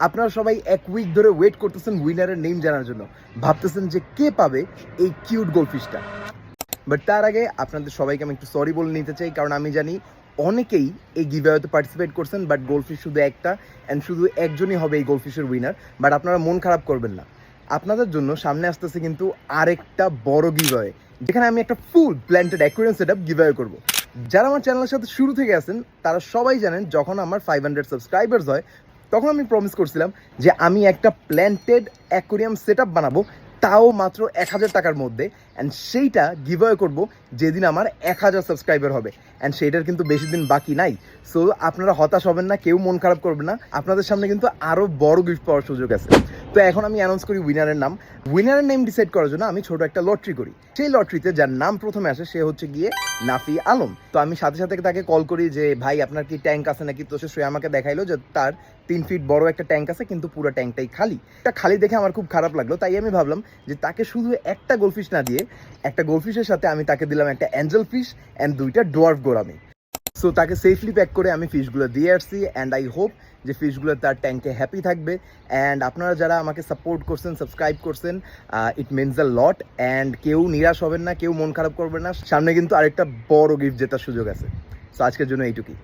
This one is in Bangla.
আপনারা সবাই এক উইক ধরে ওয়েট করতেছেন উইনারের নেম জানার জন্য, ভাবতেছেন যে কে পাবে এই কিউট গোল্ডফিশটা। বাট তার আগে আপনাদের সবাইকে আমি একটু সরি বলে নিতে চাই, কারণ আমি জানি অনেকেই এই গিভঅ্যাওয়েতে পার্টিসিপেট করছেন, বাট গোল্ডফিশ শুধু একটা অ্যান্ড শুধু একজনই হবে এই গোল্ডফিশের উইনার। বাট আপনারা মন খারাপ করবেন না, আপনাদের জন্য সামনে আসতেছে কিন্তু আরেকটা বড় গিভঅ্যাওয়ে, যেখানে আমি একটা ফুল প্ল্যান্টেড অ্যাকুয়ারিয়াম সেটআপ গিভঅ্যাওয়ে করব। যারা আমার চ্যানেলের সাথে শুরু থেকে আছেন তারা সবাই জানেন, যখন আমার 500 সাবস্ক্রাইবার্স হয় তখন আমি প্রমিস করছিলাম যে আমি একটা প্ল্যান্টেড অ্যাকোরিয়াম সেট আপ বানাবো, তাও মাত্র 1000 টাকার মধ্যে। অ্যান্ড সেইটা গিভঅ্যাওয়ে করবো যেদিন আমার 1000 সাবস্ক্রাইবার হবে। অ্যান্ড সেইটার কিন্তু বেশি দিন বাকি নাই। সো আপনারা হতাশ হবেন না, কেউ মন খারাপ করবেন না, আপনাদের সামনে কিন্তু আরও বড় গিফট পাওয়ার সুযোগ আছে। তো এখন আমি অ্যানাউন্স করি উইনারের নাম। উইনারের নেম ডিসাইড করার জন্য আমি ছোট একটা লটারি করি। সেই লটারিতে যার নাম প্রথমে আসে সে হচ্ছে গিয়ে নাফি আলম। তো আমি সাথে সাথে তাকে কল করি যে ভাই আপনার কি ট্যাঙ্ক আছে নাকি। তো সে আমাকে দেখাইলো যে তার 3 ফিট বড় একটা ট্যাঙ্ক আছে, কিন্তু পুরো ট্যাঙ্কটাই খালি। এটা খালি দেখে আমার খুব খারাপ লাগলো, তাই আমি ভাবলাম যে তাকে শুধু একটা গোল্ডফিশ না দিয়ে একটা গোল্ডফিশের সাথে আমি তাকে দিলাম একটা অ্যাঞ্জেল ফিশ অ্যান্ড 2টা ডোয়ার্ফ গোরামি। সো তাকে সেফলি প্যাক করে আমি ফিশগুলো দিয়ে আসছি, অ্যান্ড আই হোপ যে ফিশগুলো তার ট্যাঙ্কে হ্যাপি থাকবে। অ্যান্ড আপনারা যারা আমাকে সাপোর্ট করছেন, সাবস্ক্রাইব করছেন, it means a lot. And কেউ নিরাশ হবেন না, কেউ মন খারাপ করবেন না, সামনে কিন্তু আরেকটা বড় গিফট জেতার সুযোগ আছে। সো আজকের জন্য এইটুকুই।